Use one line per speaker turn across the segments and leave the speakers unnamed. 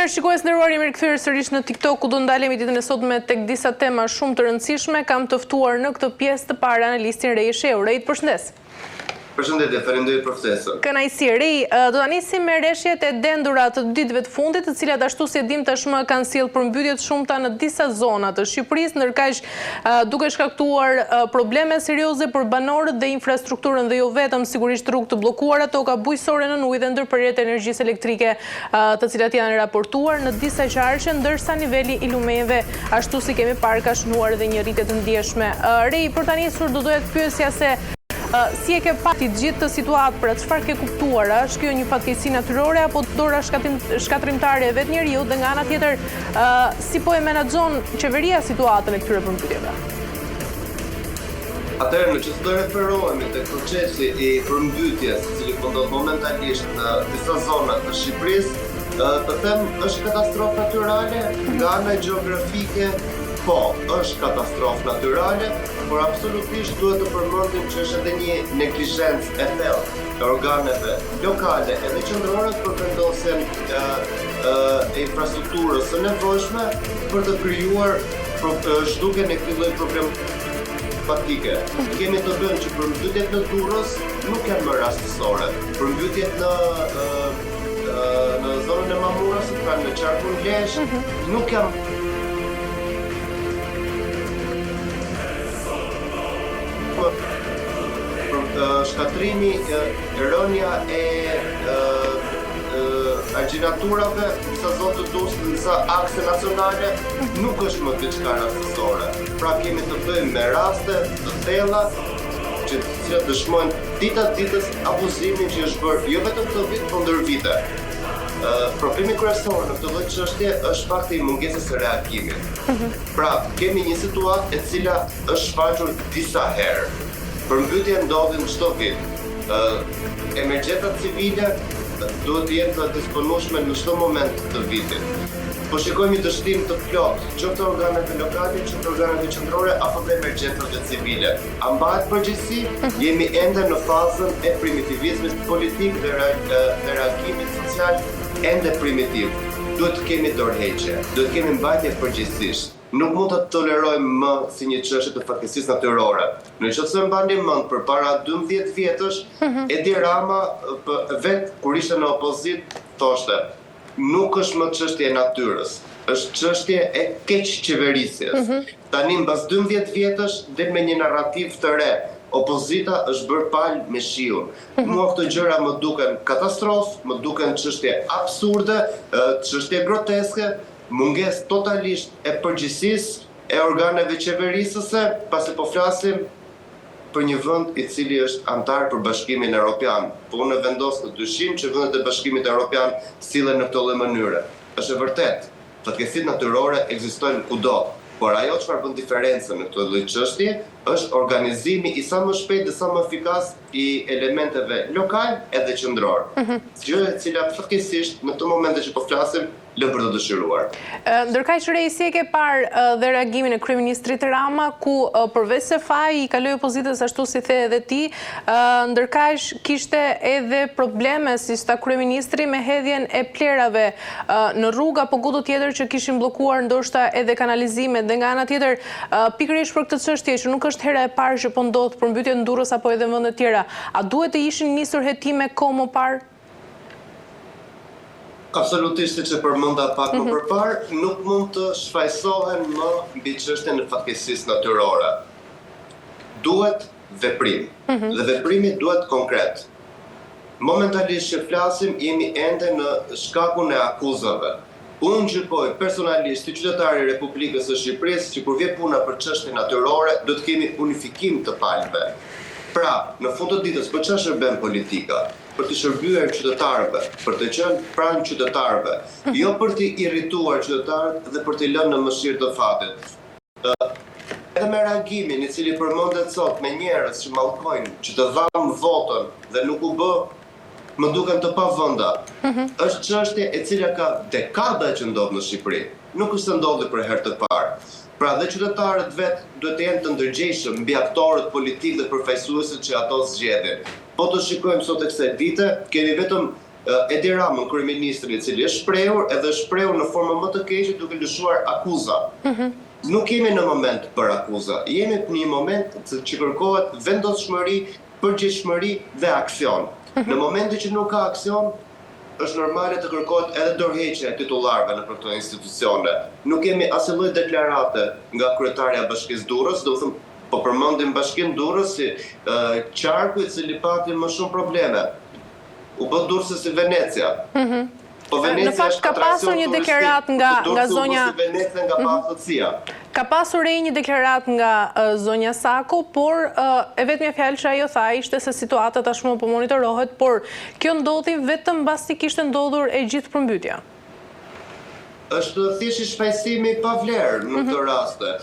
Mirë, shikues nderuar, jemi rikthyer sërish në TikTok, ku do ndalemi ditën e sotme tek disa tema shumë të rëndësishme. Kam të ftuar në këtë pjesë të parë analistin Rei Sheu. Rei, përshëndes.
Përshëndetje, faleminderit profesor.
Kënaqësi. Rei, do ta nisim me rreshjet e dendura të ditëve të fundit, të cilat ashtu si e dim tashmë kanë sjellë përmbytje të shumta në disa zona të Shqipërisë, ndërkaq duke shkaktuar probleme serioze për banorët dhe infrastrukturën dhe jo vetëm sigurisht rrugë të bllokuara, toka bujqësore në ujë dhe ndërprerjet e energjisë elektrike, të cilat janë raportuar në disa qarqe, ndërsa niveli i lumejve ashtu si kemi parë ka shënuar edhe një rritje të ndjeshme. Rei, për ta nisur do doja të pyesja se si e ke pati gjithë të situatë, pra çfarë ke kuptuar, është kjo një fatkeqësi natyrore apo dora shkatrimtare e vetë njeriu, dhe nga ana tjetër si po e menaxhon qeveria situatën e këtyre përmbytjeve?
Atëherë, në që të referohemi të procesi i përmbytjes, i cili po ndodh momentalisht në disa zona të Shqipërisë, të them është katastrofë natyrale, nga ana gjeografike, po, është katastrofë natyrale, por absolutisht duhet të përmendim që është edhe një neglizhencë e thellë e organeve lokale edhe qendrore për vendosjen e infrastrukturës së nevojshme për të krijuar zhdukjen e këtij lloji problematike. Kemi të bëjmë që përmbytjet në Durrës nuk janë më rastësore. Përmbytjet në zonën e Mamurës, pra në qarkun Lesh, nuk janë shkatrimi, rënja e argjinaturave, disa zonë të Durrës, disa akse nacionale, nuk është më diçka rastësore. Pra kemi të bëjmë me raste të thella që dëshmojnë dita ditës abuzimin që është bërë jo vetëm këtë vit, por ndër vite. Problemi kryesor në këtë lloj çështje është fakti i mungesës së reagimit. Pra, kemi një situatë e cila është shfaqur disa herë. Përmbytje ndodhin çdo vit. Emergjencat civile duhet të jenë të disponueshme në çdo moment të vitit. Po shikojmë një dështim të plotë, qoftë organeve lokale, qoftë organeve qendrore apo të emergjencave civile. A mbahet përgjegjësi? Jemi ende në fazën e primitivizmit politik dhe reagimit social ende primitiv. Duhet të kemi dorëheqje, duhet të kemi mbajtje përgjegjësisht. Nuk mund të tolerojmë më si një çështje të fatkeqësisë natyrore. Në qoftë se mbani mend përpara 12 vjetësh, Edi Rama vetë kur ishte në opozit thoshte, nuk është më çështje e natyrës, është çështje e keqqeverisjes. Tani mbas 12 vjetësh del me një narrativ të re. Opozita është bërë palë me shiun. Mua këto gjëra më duken katastrofë, më duken çështje absurde, çështje groteske, munges totalisht e përgjegjësisë e organeve qeverisëse, pasi po flasim për një vend i cili është antar për Bashkimin Evropian. Po unë vendos në dyshim që vendet e Bashkimit Evropian sillen në këtë lloj mënyre. Është e vërtetë, fatkeqësitë natyrore ekzistojnë kudo, por ajo çfarë bën diferencën në këtë lloj çështje është organizimi i sa më shpejt dhe sa më efikas i elementeve lokal edhe qendror. Gjë e cila fatkeqësisht në këtë moment që po flasim lë për të dëshiruar.
Ndërkaq Rei, si e ke parë dhe reagimin e kryeministrit Rama, ku përveç se faji i kaloi opozitës ashtu si the edhe ti, ndërkaq kishte edhe probleme si sta kryeministri me hedhjen e plerave në rrugë apo kudo tjetër që kishin bllokuar ndoshta edhe kanalizimet, dhe nga ana tjetër pikërisht për këtë çështje që nuk është hera e parë që po ndodh përmbytje në Durrës apo edhe në vende të tjera, a duhet të ishin nisur hetime kohë më parë?
Absolutisht, siç e përmenda pak më përpara, nuk mund të shfaqsohen më mbi çështjen e fatkeqësisë natyrore. Duhet veprim, dhe veprimi duhet konkret. Momentalisht që flasim, jemi ende në shkakun e akuzave. Unë gjykoj personalisht si qytetari i Republikës së Shqipërisë që kur vjen puna për çështje natyrore, do të kemi unifikim të palëve. Pra, në fund të ditës, për çfarë shërben politika? Për të shërbyer qytetarëve, për të qenë pranë qytetarëve, jo për të irrituar qytetarët dhe për të lënë në mëshirë të fatit. Edhe me reagimin i cili përmendet sot me njerëz që mallkojnë, që të dhanë votën dhe nuk u bë, më duken të pavënda. Është çështje e cila ka dekada që ndodh në Shqipëri. Nuk është se ndodhi për herë të parë. Pra dhe qytetarët vetë duhet të jenë të ndërgjegjshëm mbi aktorët politikë dhe përfaqësuesit që ato zgjedhin. Po të shikojmë sot e kësaj dite, kemi vetëm Edi Ramën, kryeministrin, I cili është shprehur edhe shprehur në formë më të keqe duke lëshuar akuza. Nuk jemi në moment për akuza, jemi në një moment që kërkohet vendosshmëri, përgjegjësi dhe aksion. Në momentin që nuk ka aksion, është normale të kërkohet edhe dorëheqja e titullarëve në këto institucione. Nuk kemi asnjë lloj deklarate nga kryetarja e Bashkisë Durrës, do të them, po përmendim Bashkinë Durrës si qarku I cili pati më shumë probleme. U bë Durrës si Venecia. Po Venecia
në fakt ka pasur një deklarat nga zonja
Venecia nga pastërtia.
Ka pasur një deklarat nga zonja Sako, por e vetmja fjalë që ajo tha ishte se situata tashmë po monitorohet, por kjo ndodhi vetëm mbasi kishte ndodhur e gjithë përmbytja.
Është thjesht shpejtësimi pa vlerë në këtë raste.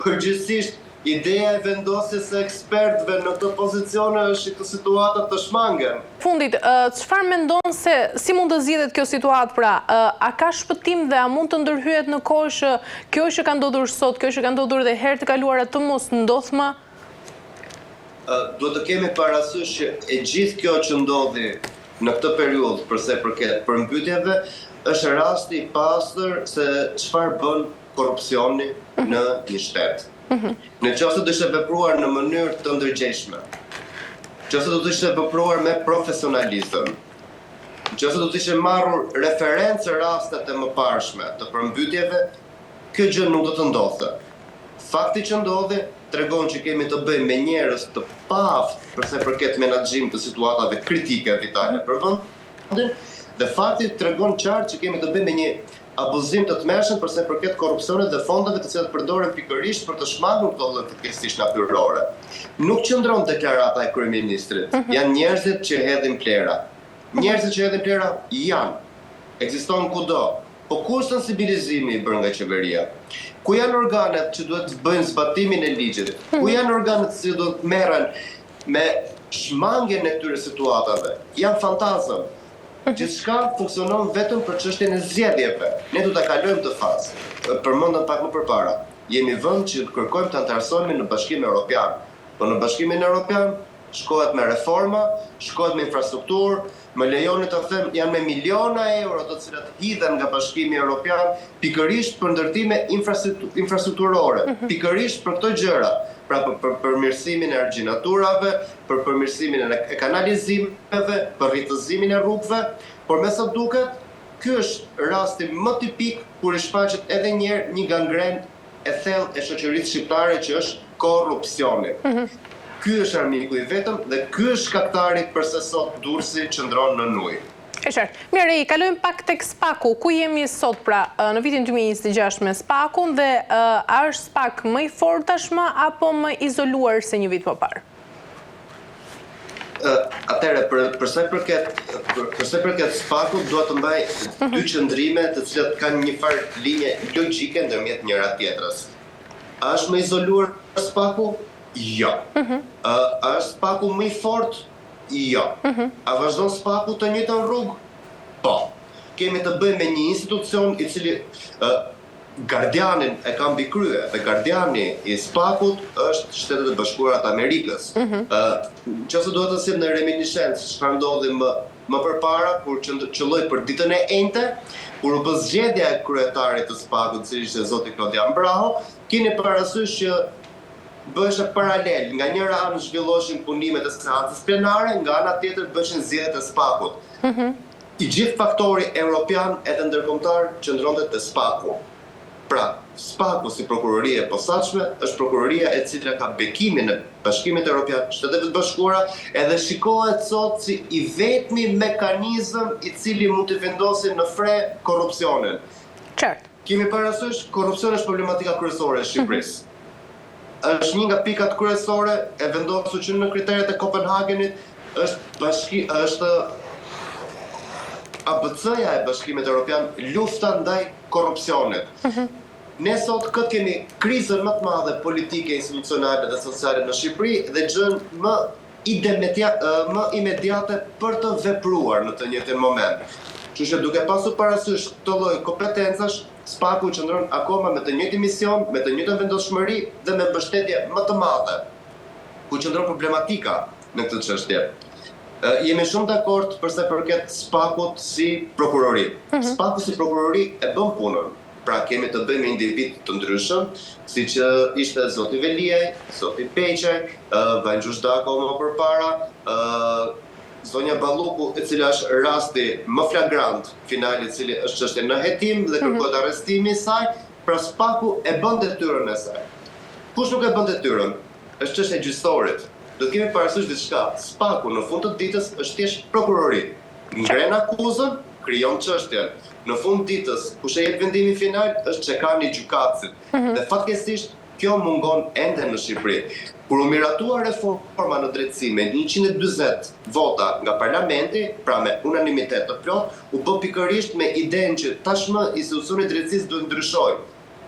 Përgjithsisht ideja e vendosjes së ekspertëve në këtë pozicione është këtë situatë të shmangen.
Fundit, çfarë mendon se si mund të zgjidhet kjo situatë pra? A ka shpëtim dhe a mund të ndërhyet në kohë që kjo që ka ndodhur sot, kjo që ka ndodhur dhe herë të kaluara të mos ndodh më?
Duhet të kemi parasysh që e gjithë kjo që ndodhi në këtë periudhë përse përket përmbytjeve është rasti I pastër se çfarë bën korrupsioni në një shtet. Në qoftë do ishte vepruar në mënyrë të ndërgjegjshme, në qoftë do ishte vepruar me profesionalizëm, në qoftë do ishte marrur referencë rastet e mëparshme të përmbytjeve, kjo gjë nuk do të ndodhte. Fakti që ndodhi tregon që kemi të bëjmë me njerëz të paaftë përse përket menaxhimit të situatave kritike vitale për vendin, dhe fakti tregon qartë që kemi të bëjmë me një abuzim të tmerrshëm përse përket korrupsionit dhe fondeve të cilat përdoren pikërisht për të shmangur këto lloj fatkeqësisht natyrore. Nuk qëndron deklarata e kryeministrit. Janë njerëzit që hedhin plera. Njerëzit që hedhin plera janë. Ekzistojnë kudo. Po ku është sensibilizimi I bërë nga qeveria? Ku janë organet që duhet të bëjnë zbatimin e ligjit? Ku janë organet që duhet të merren me shmangjen e këtyre situatave? Janë fantazëm. Gjithçka funksionon vetëm për çështjen e zgjedhjeve. Ne do ta kalojmë të fazë. Përmendëm pak më përpara. Jemi vend që kërkojmë të antarësohemi në Bashkimin Evropian. Po në Bashkimin Evropian shkohet me reforma, shkohet me infrastrukturë, më lejoni të them janë me miliona euro të cilat hidhen nga Bashkimi Evropian pikërisht për ndërtime infrastrukturore, pikërisht për këto gjëra. Pra për përmirësimin e argjinaturave, për përmirësimin e kanalizimeve, për rritëzimin e rrugëve, por me sa duket, ky është rasti më tipik kur I shfaqet edhe një gangren e thellë e shoqërisë shqiptare që është korrupsioni. Ky është armiku I vetëm dhe ky është shkaktari përse sot Durrësi qëndron në ujë.
E qartë. Mirë, kalojmë pak tek SPAK-u. Ku jemi sot pra në vitin 2026 me SPAK-un dhe a është SPAK më I fortë tashmë apo më izoluar se një vit më parë?
Atëherë, përsa përket SPAK-ut, dua të mbaj dy qëndrime të cilat kanë një farë linje logjike ndërmjet njëra tjetrës. A është më izoluar SPAK-u? Jo. A është SPAK-u më I fortë? Jo. A vazhdon SPAK-u të njëjtën rrugë? Po. Kemi të bëjmë me një institucion I cili gardianin e ka mbi krye dhe gardiani I SPAK-ut është Shtetet e Bashkuara të Amerikës. Nëse duhet të sjell në reminiscencë çfarë ndodhi më përpara kur qëlloi për ditën e enjte, kur u bë zgjedhja e kryetarit të SPAK-ut, i cili ishte zoti Klodian Braho, keni parasysh që bëshë paralel, nga njëra anë zhvilloshin punimet e seancës plenare, nga ana tjetër bëshin zgjedhjet e SPAK-ut. I gjithë faktori evropian edhe ndërkombëtar qëndronte te SPAK-u. Pra, SPAK-u si prokurorie e posaçme është prokuroria e cila ka bekimin e Bashkimit Evropian, Shtetet e Bashkuara, edhe shikohet sot si I vetmi mekanizëm I cili mund të vendosë në fre korrupsionin.
Qartë.
Kemi parasysh korrupsioni është problematika kryesore e Shqipërisë. Është një nga pikat kryesore e vendosur që në kriteret e Kopenhagenit është ABC-ja e Bashkimit Evropian, lufta ndaj korrupsionit. Ne sot këtë kemi krizën më të madhe politike, institucionale dhe sociale në Shqipëri dhe gjën më imediate për të vepruar në të njëjtin moment. Kështu që duke pasur parasysh këtë lloj kompetencash, SPAK-u qëndron akoma me të njëjtin mision, me të njëjtën vendosmëri dhe me mbështetje më të madhe. Ku qëndron problematika në këtë çështje. Jemi shumë dakord përse përket SPAK-ut si prokurori. SPAK-u si prokurori e bën punën. Pra kemi të bëjmë individ të ndryshëm, si që ishte zoti Veliaj, zoti Peqaj, Vajnë Dako më përpara, zonja Balluku, e cila është rasti më flagrant finali, i cili është çështje në hetim dhe kërkohet arrestimi i saj, pra SPAK-u e bën detyrën e saj. Kush nuk e bën detyrën? Është çështje e gjyqësorit. Do të kemi parasysh diçka. SPAK-u në fund të ditës është thjesht prokurori. Ngren akuzën, krijon çështjen. Në fund ditës, kush e jep vendimin final është çekani i gjykatësit. Dhe fatkeqësisht kjo mungon ende në Shqipëri. Kur u miratua reforma në drejtësi me 140 vota nga parlamenti, pra me unanimitet të plot, u bë pikërisht me idenë që tashmë institucioni i drejtësisë duhet ndryshojë.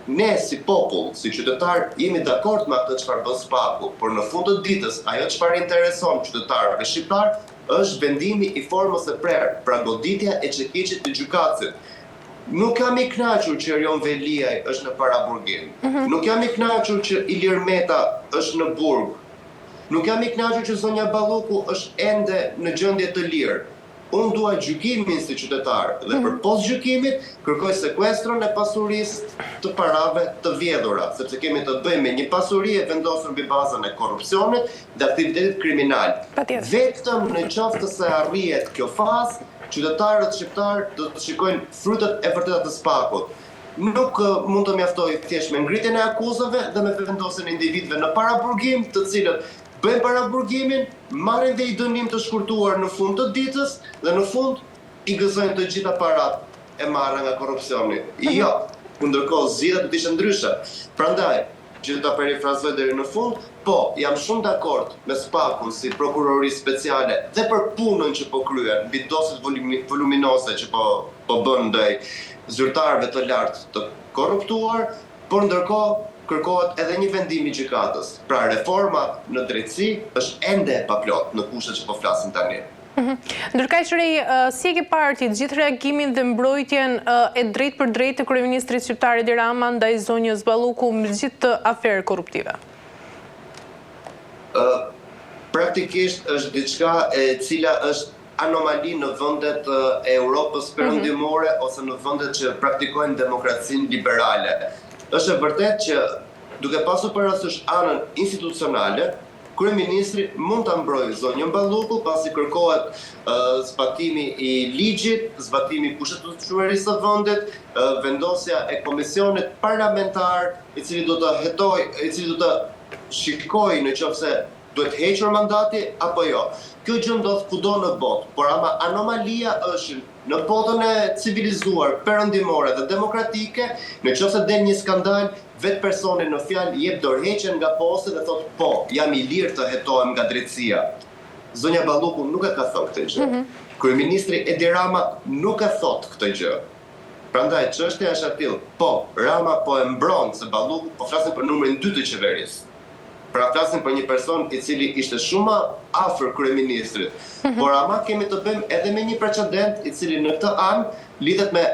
Ne si popull, si qytetar, jemi dakord me atë çfarë bën SPAK-u, por në fund të ditës ajo çfarë intereson qytetarëve shqiptar është vendimi i formës së prerë, pra goditja e çekiçit të gjykatësit. Nuk jam i kënaqur që Erion Veliaj është në paraburgim. Nuk jam i kënaqur që Ilir Meta është në burg. Nuk jam i kënaqur që zonja Balluku është ende në gjendje të lirë. Unë dua gjykimin si qytetar dhe për post gjykimit kërkoj sekuestron e pasurisë të parave të vjedhura, sepse kemi të bëjmë me një pasuri e vendosur mbi bazën e korrupsionit dhe aktivitetit kriminal. Vetëm në qoftë se arrihet kjo fazë, qytetarët shqiptar do të shikojnë frutet e vërteta të SPAK-ut. Nuk mund të mjaftojë thjesht me ngritjen e akuzave dhe me vendosjen e individëve në paraburgim, të cilët bëjnë paraburgimin, marrin dhe i dënim të shkurtuar në fund të ditës dhe në fund i gëzojnë të gjitha parat e marra nga korrupsioni. Jo, ndërkohë zgjidhja do të ishte ndryshe. Prandaj, që ta perifrazoj deri në fund, po, jam shumë dakord me SPAK-un si prokurori speciale dhe për punën që po kryen, mbi dosjet voluminoze që po bën ndaj zyrtarëve të lartë të korruptuar, por ndërkohë kërkohet edhe një vendim i gjykatës. Pra reforma në drejtësi është ende e paplot në kushtet që po flasim tani.
Ndërkaq Rej, si e ke parë ti gjithë reagimin dhe mbrojtjen e drejt për drejt të kryeministrit shqiptar Edi Rama ndaj zonjës Balluku me gjithë të aferë korruptive?
Praktikisht është diçka e cila është anomali në vendet e Europës perëndimore ose në vendet që praktikojnë demokracinë liberale. Është e vërtet që duke pasur parasysh anën institucionale, kryeministri mund ta mbrojë zonjën Balluku pasi kërkohet zbatimi i ligjit, zbatimi i kushtetueshmërisë së vendit, vendosja e komisionit parlamentar i cili do të shikojë nëse duhet hequr mandati apo jo. Kjo gjë ndodh kudo në botë, por ama anomalia është në botën e civilizuar, perëndimore dhe demokratike, nëse del një skandal, vetë personi në fjalë jep dorëheqjen nga posti dhe thotë po, jam i lirë të hetohem nga drejtësia. Zonja Balluku nuk e ka thënë këtë gjë. Kryeministri Edi Rama nuk e thot këtë gjë. Prandaj çështja është aty. Po, Rama po e mbron se Balluku, po flasim për numrin 2 të qeverisë. Pra flasim për një person i cili ishte shumë afër kryeministrit. Por ama kemi të bëjmë edhe me një precedent i cili në këtë anë lidhet me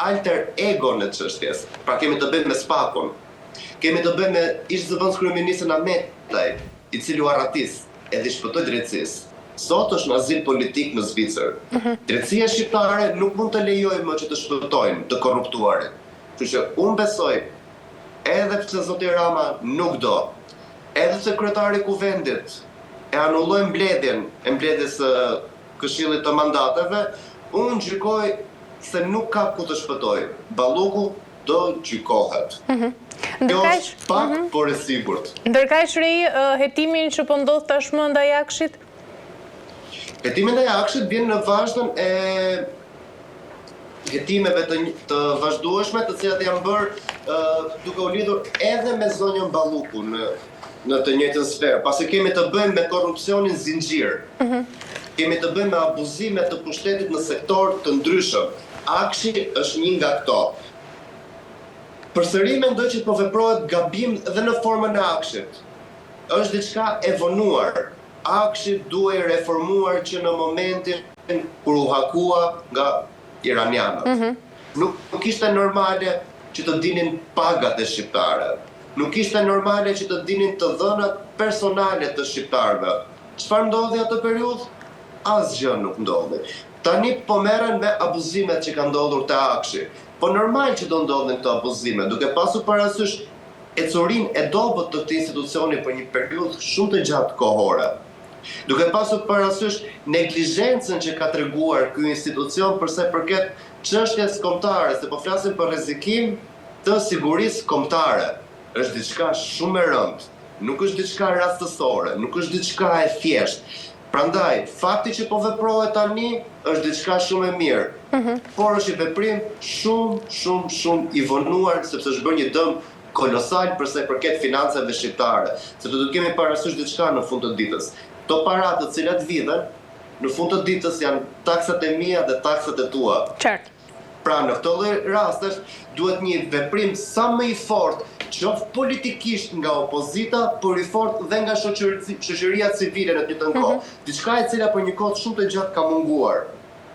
alter egon e çështjes. Pra kemi të bëjmë me SPAK-un. Kemi të bëjmë me ish-zëvendës kryeministrin Ahmetaj, i cili u arratis edhe i shpëtoi drejtësisë. Sot është në azil politik në Zvicër. Drejtësia shqiptare nuk mund të lejojë më që të shpëtojnë të korruptuarit. Kështu që unë besoj, edhe pse zoti Rama nuk do, edhe se kryetari i kuvendit e anulloi mbledhjes së Këshillit të Mandateve, unë gjykoj se nuk ka ku të shpëtojë. Balluku do gjykohet. Kjo është pak, por e sigurt.
Ndërkaq Rej, hetimin që po ndodh tashmë ndaj Akshit?
Hetimi ndaj Akshit vjen në vazhdon e hetimeve të vazhdueshme, të cilat janë bërë duke u lidhur edhe me zonjën Balluku në të njëjtën sferë, pasi kemi të bëjmë me korrupsionin zinxhir. Kemi të bëjmë me abuzime të pushtetit në sektor të ndryshëm. Akshi është një nga këto. Përsëri mendoj që po veprohet gabim dhe në formën e Akshit. Është diçka e vonuar. Akshi duhej reformuar që në momentin kur u hakua nga iranianët. Nuk ishte normale që të dinin pagat e shqiptarëve. Nuk ishte normale që të dinin të dhënat personale të shqiptarëve. Çfarë ndodhi atë periudhë? asgjë nuk ndodhi. Tani po merren me abuzimet që kanë ndodhur te Akshi. Po normal që do ndodhin këto abuzime, duke pasur parasysh ecurinë e dobët të këtij institucioni për një periudhë shumë të gjatë kohore. Duke pasur parasysh neglizhencën që ka treguar ky institucion për sa i përket çështjes kombëtare, se po flasim për rrezikim të sigurisë kombëtare. Është diçka shumë e rëndë, nuk është diçka rastësore, nuk është diçka e thjeshtë. Prandaj, fakti që po veprohet tani është diçka shumë e mirë, por është i veprim shumë i vonuar, sepse është bërë një dëm kolosal për sa i përket financave shqiptare, sepse do të kemi parasysh diçka në fund të ditës. Këto para të cilat vidhen, në fund të ditës janë taksat e mia dhe taksat e tua.
Qartë.
Pra në këto lloj rastesh duhet një veprim sa më i fortë, qoftë politikisht nga opozita, por i fortë dhe nga shoqëria civile në të njëjtën kohë. Diçka e cila për një kohë shumë të gjatë ka munguar.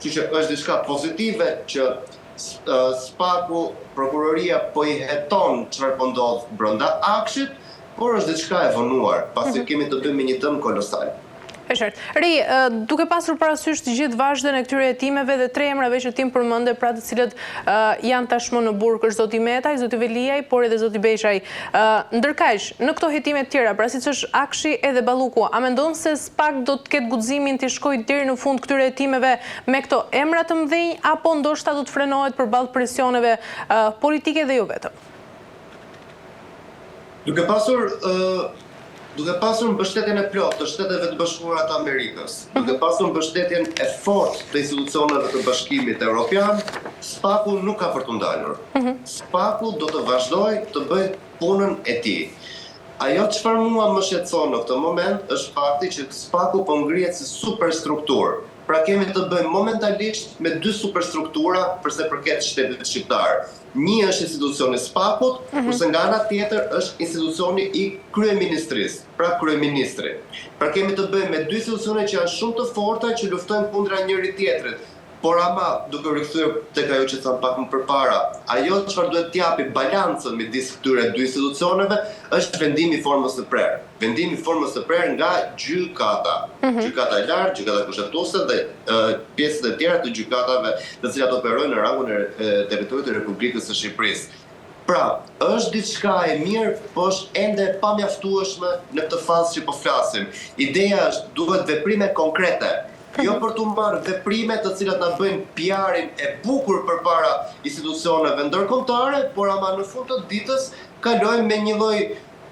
Kështu që është diçka pozitive që Spaku, prokuroria po i heton çfarë po ndodh brenda Akshit, por është diçka e vonuar, pasi kemi të bëjmë me një dëm kolosal.
E qartë. Ri, duke pasur parasysh të gjithë vazhdën e këtyre hetimeve dhe 3 emrave që tim përmende, pra të cilët janë tashmë në burg, është zoti Metaj, zoti Veliaj, por edhe zoti Beshaj. Ndërkaq, në këto hetime të tjera, pra siç është Akshi edhe Balluku, a mendon se SPAK do të ketë guximin të shkojë deri në fund këtyre hetimeve me këto emra të mëdhenj, apo ndoshta do të frenohet përballë presioneve politike dhe jo vetëm?
Duke pasur mbështetjen e plotë të Shteteve të Bashkuara të Amerikës, duke pasur mbështetjen e fortë të institucioneve të Bashkimit Evropian, SPAK-u nuk ka për të ndalur. SPAK-u do të vazhdojë të bëjë punën e tij. Ajo çfarë mua më shqetëson në këtë moment është fakti që SPAK-u po ngrihet si superstrukturë. Pra kemi të bëjmë momentalisht me 2 superstruktura përse përket shtetit shqiptar. Një është institucioni SPAK-ut, kurse nga ana tjetër është institucioni i kryeministrisë, pra kryeministri. Pra kemi të bëjmë me 2 institucione që janë shumë të forta që luftojnë kundra njëri tjetrit. Por ama, duke rikthyer tek ajo që tham pak më përpara, ajo çfarë duhet t'japi balancën midis këtyre 2 institucioneve është vendimi i formës së prerë. Vendimi i formës së prerë nga gjykata. Gjykata e lartë, gjykata kushtetuese dhe pjesët e tjera të gjykatave të cilat operojnë në rangun e territorit të Republikës së Shqipërisë. Pra, është diçka e mirë, po është ende pamjaftueshme në këtë fazë që po flasim. Ideja është duhet veprime konkrete. Jo për të marrë veprime të cilat na bëjnë PR-in e bukur përpara institucioneve ndërkombëtare, por ama në fund të ditës kalojmë me një lloj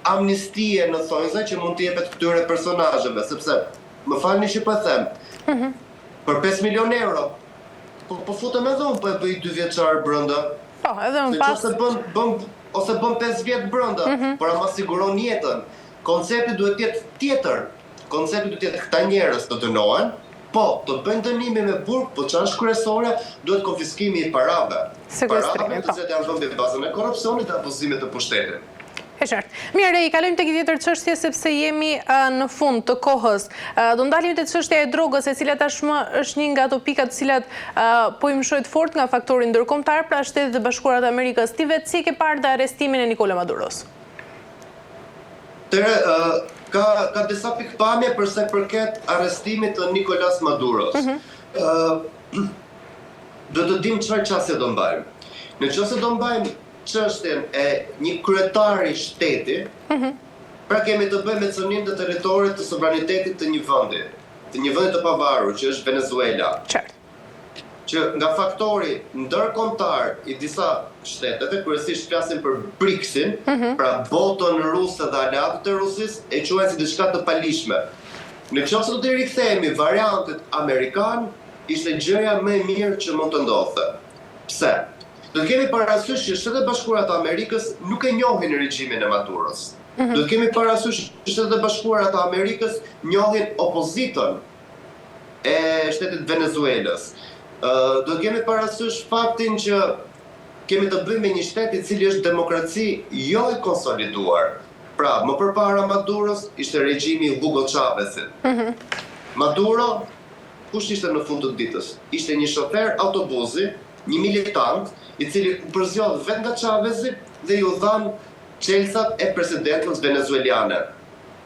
amnistie në thonjza që mund të jepet këtyre personazheve, sepse më falni që po them, për 5 milion euro, po futem edhe unë po e bëj 2 vjeçar brenda.
Po, edhe më pas
ose bën 5 vjet brenda, por ama siguron jetën. Koncepti duhet të jetë tjetër. Koncepti duhet të jetë këta njerëz të dënohen. Po, të bëjnë dënime me burg, po ç'është kryesore, duhet konfiskimi i parave. Parave të cilat janë vënë në bazën e korrupsionit dhe abuzimit të pushtetit.
E qartë. Mirë, i kalojmë tek një tjetër çështje sepse jemi në fund të kohës. Do ndalim te çështja e drogës, e cila tashmë është një nga ato pika të cilat po i mshohet fort nga faktori ndërkombëtar, pra Shtetet e Bashkuara të Amerikës. Ti vetë si ke parë dhe arrestimin e Nicola Maduros?
Ka disa pikpamje për sa i përket arrestimit të Nicolas Maduros. Do të dim çfarë çështje do mbajmë. Në çështje do mbajmë çështjen e një kryetari shteti, pra kemi të bëjmë me cënim të territorit të sovranitetit të një vendi të pavarur, që është Venezuela. Që nga faktori ndërkombëtar i disa shteteve, kryesisht flasim për BRICS-in, pra botën ruse dhe aleatët të Rusisë, e quajnë si diçka të palishme. Në qoftë se do të rikthehemi variantit amerikan, ishte gjëja më e mirë që mund të ndodhte. Pse? Do të kemi parasysh që Shtetet e Bashkuara të Amerikës nuk e njohin regjimin e Maduros. Do të kemi parasysh që Shtetet e Bashkuara të Amerikës njohin opozitën e shtetit Venezuelës. Do të kemi parasysh faktin që kemi të bëjmë me një shtet i cili është demokraci jo e konsoliduar. Pra, më përpara Maduros ishte regjimi i Hugo Chávezit. Maduro, kush ishte në fund të ditës? Ishte një shofer autobusi, një militant, i cili përzjodh vetë nga Chávezi dhe ju dhan çelësat e presidentës venezueliane.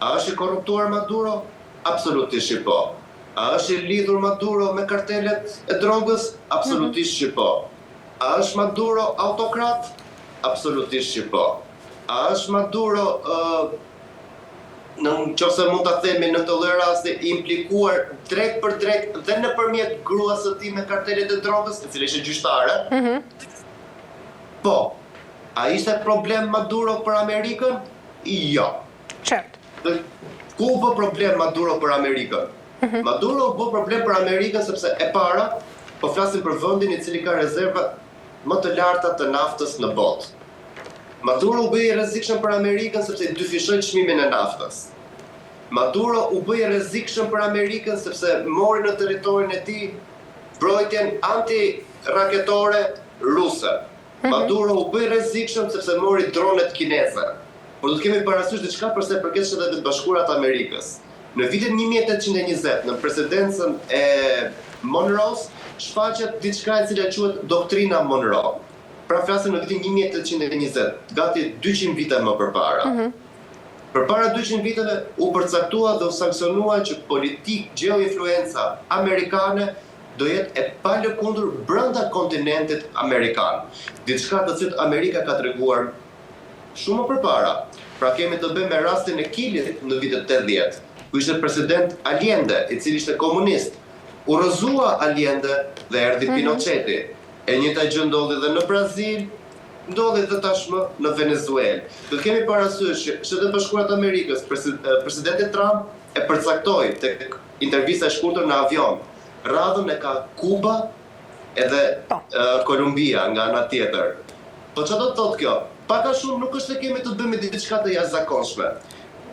A është i korruptuar Maduro? Absolutisht po. A është i lidhur Maduro me kartelet e drogës? Absolutisht që po. A është Maduro autokrat? Absolutisht që po. A është Maduro, nëse mund ta themi në të lloj raste, implikuar drejt për drejt dhe nëpërmjet gruas së tij me kartelet e drogës, e cila ishte gjyqtare? Po. A ishte problem Maduro për Amerikën? Jo.
Qartë.
Ku bë problem Maduro për Amerikën? Maduro bë problem për Amerikën sepse e para, po flasim për vendin i cili ka rezerva më të larta të naftës në botë. Maduro u bë i rrezikshëm për Amerikën sepse dyfishoi çmimin e naftës. Maduro u bë i rrezikshëm për Amerikën sepse mori në territorin e tij mbrojtjen antiraketore ruse. Maduro u bë i rrezikshëm sepse mori dronet kineze. Por do të kemi parasysh diçka për sa i përket Shtetet Bashkuara të Amerikës. Në vitin 1820, në presidencën e Monroe, shfaqet diçka e cila quhet doktrina Monroe. Pra flasim në vitin 1820, gati 200 vite më përpara. Përpara 200 viteve u përcaktua dhe u sankcionua që politik gjeoinfluenca amerikane do jetë e palëkundur brenda kontinentit amerikan. Diçka të cilët Amerika ka treguar shumë më përpara. Pra kemi të bëjmë me rastin e Kilit në vitet 80, ku ishte president Allende, i cili ishte komunist. U rrëzua Allende dhe erdhi Pinocheti. E njëjta gjë ndodhi dhe në Brazil, ndodhi dhe tashmë në Venezuelë. Do kemi parasysh që Shtetet Bashkuara të Amerikës, presidenti Trump e përcaktoi tek intervista e shkurtër në avion. Radhën e ka Kuba edhe Kolumbia nga ana tjetër. Po çfarë do të thotë kjo? Pak a shumë nuk është se kemi të bëjmë diçka të jashtëzakonshme.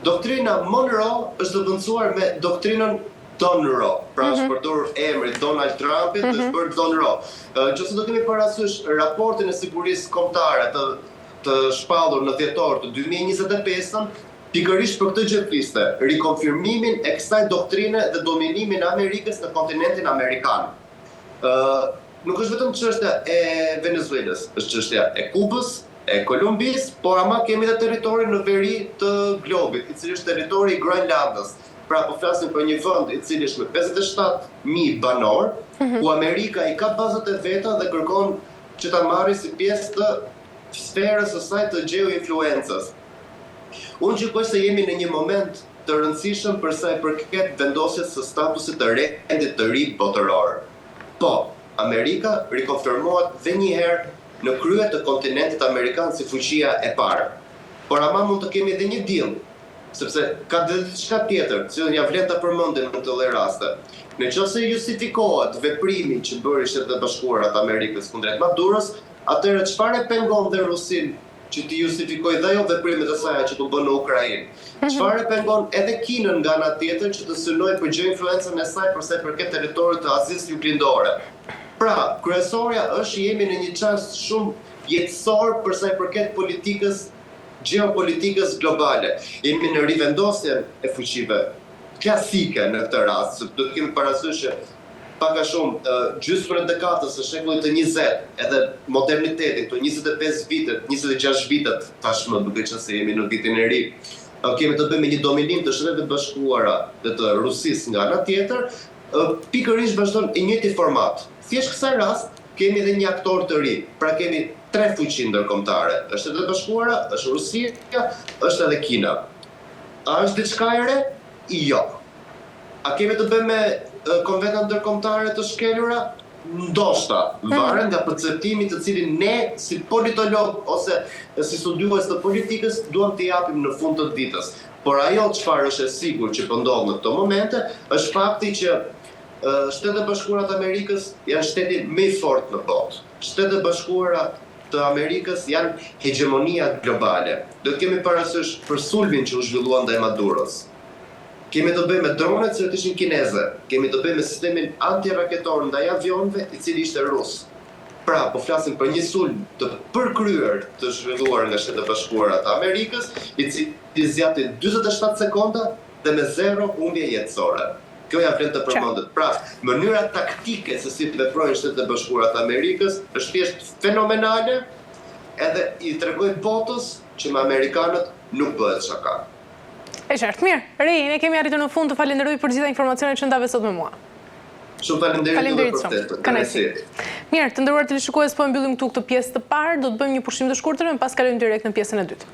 Doktrina Monroe është zëvendësuar me doktrinën Donroe. Pra është përdorur emri Donald Trumpit dhe është bërë Donroe. Nëse do kemi parasysh raportin e sigurisë kombëtare të shpallur në dhjetor të 2025-ën, pikërisht për këtë gjë fliste, rikonfirmimin e kësaj doktrine dhe dominimin e Amerikës në kontinentin amerikan. Nuk është vetëm çështja e Venezuelës, është çështja e Kubës, e Kolumbisë, por ama kemi dhe territorin në veri të globit, i cili është territori i Groenlandës. Pra po flasim për një vend i cili është me 57.000 banor, ku Amerika i ka bazat e veta dhe kërkon që ta marrë si pjesë të sferës së saj të gjeoinfluencës. Unë gjykoj se jemi në një moment të rëndësishëm për sa i përket vendosjes së statusit të rendit të ri botëror. Po, Amerika rikonfirmohet dhe një herë në krye të kontinentit amerikan si fuqia e parë. Por ama mund të kemi edhe një diell, sepse ka diçka tjetër, që ja vlen ta përmendim në të lloj raste. Nëse justifikohet veprimi që bëri Shtetet Bashkuara të Amerikës kundrejt Maduros, atëherë çfarë pengon dhe Rusin që të justifikojë dhe ajo veprimet e saj që u bën në Ukrainë? Çfarë pengon edhe Kinën nga ana tjetër që të synojë për gjeoinfluencën e saj për sa i përket territorit të Azisë Juglindore? Pra, kryesorja është jemi në një çast shumë jetësor për sa i përket politikës, gjeopolitikës globale. Jemi në rivendosjen e fuqive klasike në këtë rast, do të kemi parasysh që pak a shumë gjysmën e dekadës së shekullit të 20, edhe modernitetin, këto 25 vitet, 26 vitet tashmë, duke qenë se jemi në vitin e ri. Kemi të bëjmë me një dominim të Shtetet Bashkuara dhe të Rusisë nga ana tjetër, pikërisht vazhdon i njëjti format. Thjesht kësaj rast kemi edhe një aktor të ri, pra kemi 3 fuqi ndërkombëtare. Është Shtetet Bashkuara, është Rusia, është edhe Kina. A është diçka e re? Jo. A kemi të bëjmë me konventa ndërkombëtare të shkelura? Ndoshta, varen nga perceptimi të cilin ne si politolog ose si studiues të politikës duam t'i japim në fund të ditës. Por ajo çfarë është e sigurt që po ndodh në këto momente është fakti që Shtetet Bashkuara të Amerikës janë shteti më i fortë në botë. Shtetet Bashkuara të Amerikës janë hegemonia globale. Do të kemi parasysh për sulmin që u zhvillua ndaj Maduros. Kemi të bëjmë me dronet që ishin kineze, kemi të bëjmë me sistemin antiraketor ndaj avionëve i cili ishte rus. Pra, po flasim për një sulm të përkryer të zhvilluar nga Shtetet Bashkuara të Amerikës, i cili zgjati 47 sekonda dhe me 0 humbje jetësore. Kjo ja vlen të përmendet. Pra, mënyra taktike se si veprojnë Shtetet Bashkuara të Amerikës është thjesht fenomenale, edhe i tregoj botës që me amerikanët nuk bëhet shaka.
E qartë, mirë. Rej, ne kemi arritur në fund, të falenderoj për gjitha informacionet që ndave sot me mua.
Shumë faleminderit për ftesën.
Kënaqësi. Mirë, të nderuar teleshikues, po mbyllim këtu këtë pjesë të parë, do të bëjmë një pushim të shkurtër, më pas kalojmë direkt në pjesën e dytë.